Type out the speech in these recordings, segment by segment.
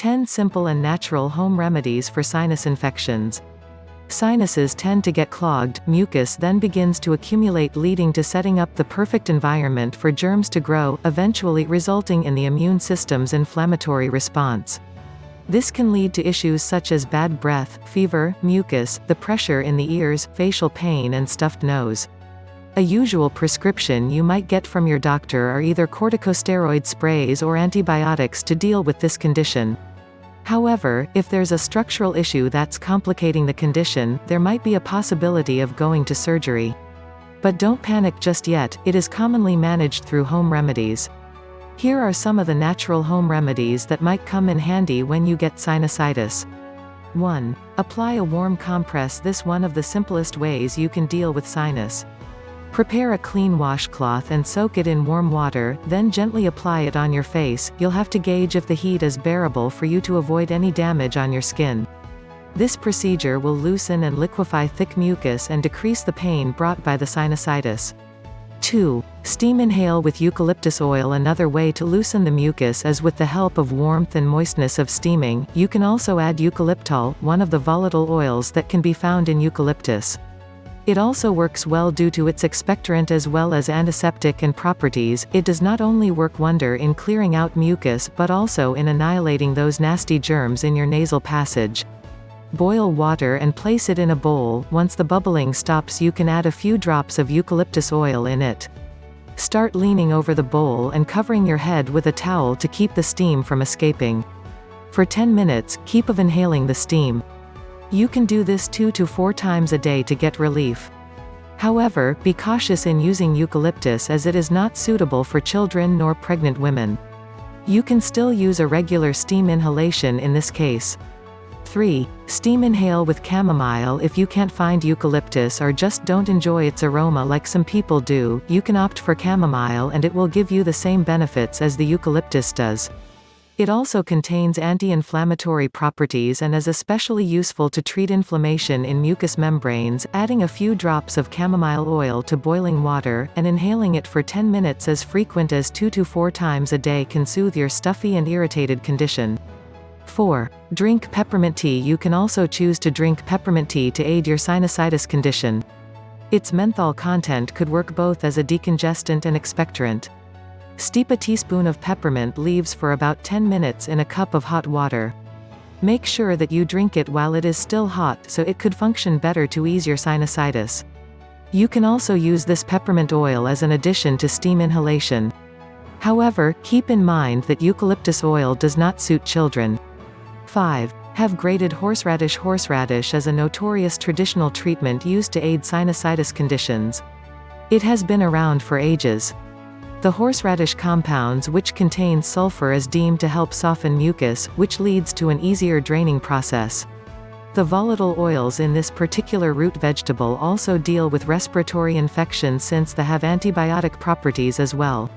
10 Simple and Natural Home Remedies for Sinus Infections. Sinuses tend to get clogged, mucus then begins to accumulate, leading to setting up the perfect environment for germs to grow, eventually resulting in the immune system's inflammatory response. This can lead to issues such as bad breath, fever, mucus, the pressure in the ears, facial pain and stuffed nose. A usual prescription you might get from your doctor are either corticosteroid sprays or antibiotics to deal with this condition. However, if there's a structural issue that's complicating the condition, there might be a possibility of going to surgery. But don't panic just yet, it is commonly managed through home remedies. Here are some of the natural home remedies that might come in handy when you get sinusitis. 1. Apply a warm compress. This is one of the simplest ways you can deal with sinus. Prepare a clean washcloth and soak it in warm water, then gently apply it on your face. You'll have to gauge if the heat is bearable for you to avoid any damage on your skin. This procedure will loosen and liquefy thick mucus and decrease the pain brought by the sinusitis. 2. Steam. Inhale with eucalyptus oil. Another way to loosen the mucus is with the help of warmth and moistness of steaming. You can also add eucalyptol, one of the volatile oils that can be found in eucalyptus. It also works well due to its expectorant as well as antiseptic and properties. It does not only work wonder in clearing out mucus but also in annihilating those nasty germs in your nasal passage. Boil water and place it in a bowl. Once the bubbling stops, you can add a few drops of eucalyptus oil in it. Start leaning over the bowl and covering your head with a towel to keep the steam from escaping. For 10 minutes, keep inhaling the steam. You can do this 2 to 4 times a day to get relief. However, be cautious in using eucalyptus as it is not suitable for children nor pregnant women. You can still use a regular steam inhalation in this case. 3. Steam. Inhale with chamomile. If you can't find eucalyptus or just don't enjoy its aroma like some people do, you can opt for chamomile and it will give you the same benefits as the eucalyptus does. It also contains anti-inflammatory properties and is especially useful to treat inflammation in mucous membranes. Adding a few drops of chamomile oil to boiling water, and inhaling it for 10 minutes as frequent as 2 to 4 times a day can soothe your stuffy and irritated condition. 4. Drink peppermint tea. You can also choose to drink peppermint tea to aid your sinusitis condition. Its menthol content could work both as a decongestant and expectorant. Steep a teaspoon of peppermint leaves for about 10 minutes in a cup of hot water. Make sure that you drink it while it is still hot so it could function better to ease your sinusitis. You can also use this peppermint oil as an addition to steam inhalation. However, keep in mind that eucalyptus oil does not suit children. 5. Have grated horseradish. Horseradish is a notorious traditional treatment used to aid sinusitis conditions. It has been around for ages. The horseradish compounds which contain sulfur is deemed to help soften mucus, which leads to an easier draining process. The volatile oils in this particular root vegetable also deal with respiratory infections since they have antibiotic properties as well.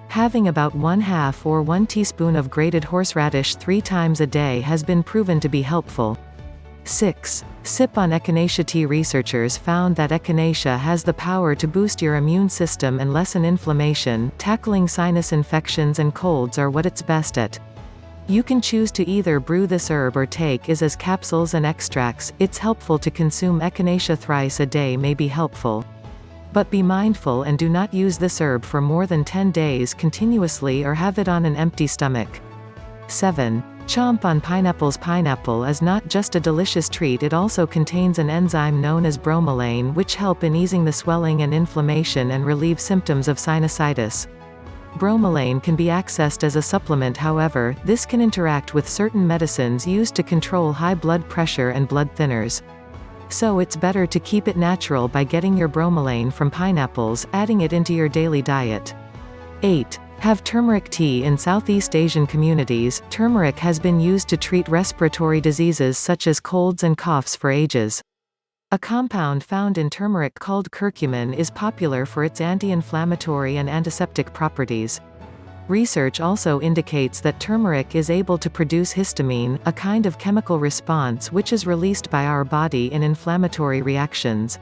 Having about 1/2 or 1 teaspoon of grated horseradish 3 times a day has been proven to be helpful. 6. Sip on echinacea tea. Researchers found that echinacea has the power to boost your immune system and lessen inflammation. Tackling sinus infections and colds are what it's best at. You can choose to either brew this herb or take it as capsules and extracts. It's helpful to consume echinacea thrice a day may be helpful. But be mindful and do not use this herb for more than 10 days continuously or have it on an empty stomach. 7. Chomp on pineapples. Pineapple is not just a delicious treat, it also contains an enzyme known as bromelain which help in easing the swelling and inflammation and relieve symptoms of sinusitis. Bromelain can be accessed as a supplement, however, this can interact with certain medicines used to control high blood pressure and blood thinners. So it's better to keep it natural by getting your bromelain from pineapples, adding it into your daily diet. 8. Have turmeric tea. In Southeast Asian communities, turmeric has been used to treat respiratory diseases such as colds and coughs for ages. A compound found in turmeric called curcumin is popular for its anti-inflammatory and antiseptic properties. Research also indicates that turmeric is able to produce histamine, a kind of chemical response which is released by our body in inflammatory reactions.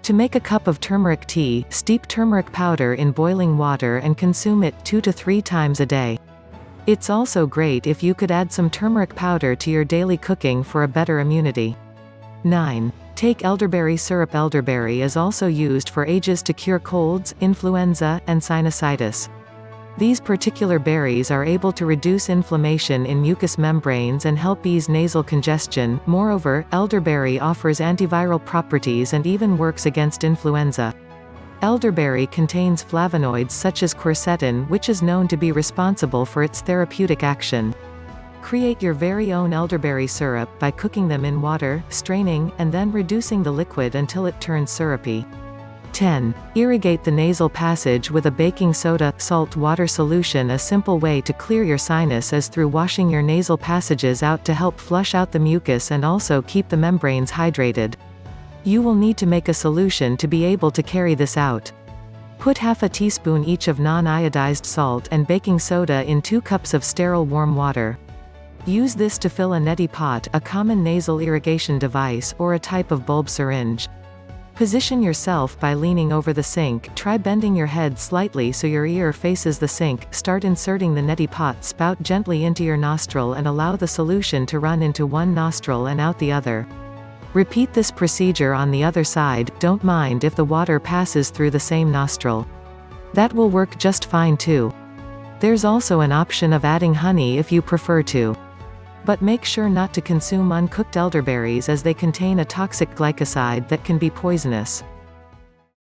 To make a cup of turmeric tea, steep turmeric powder in boiling water and consume it 2 to 3 times a day. It's also great if you could add some turmeric powder to your daily cooking for a better immunity. 9. Take elderberry syrup. Elderberry is also used for ages to cure colds, influenza, and sinusitis. These particular berries are able to reduce inflammation in mucous membranes and help ease nasal congestion. Moreover, elderberry offers antiviral properties and even works against influenza. Elderberry contains flavonoids such as quercetin, which is known to be responsible for its therapeutic action. Create your very own elderberry syrup by cooking them in water, straining, and then reducing the liquid until it turns syrupy. 10. Irrigate the nasal passage with a baking soda salt water solution. A simple way to clear your sinus is through washing your nasal passages out to help flush out the mucus and also keep the membranes hydrated. You will need to make a solution to be able to carry this out. Put half a teaspoon each of non-iodized salt and baking soda in 2 cups of sterile warm water. Use this to fill a neti pot, a common nasal irrigation device, or a type of bulb syringe. Position yourself by leaning over the sink. Try bending your head slightly so your ear faces the sink. Start inserting the neti pot spout gently into your nostril and allow the solution to run into one nostril and out the other. Repeat this procedure on the other side. Don't mind if the water passes through the same nostril. That will work just fine too. There's also an option of adding honey if you prefer to. But make sure not to consume uncooked elderberries as they contain a toxic glycoside that can be poisonous.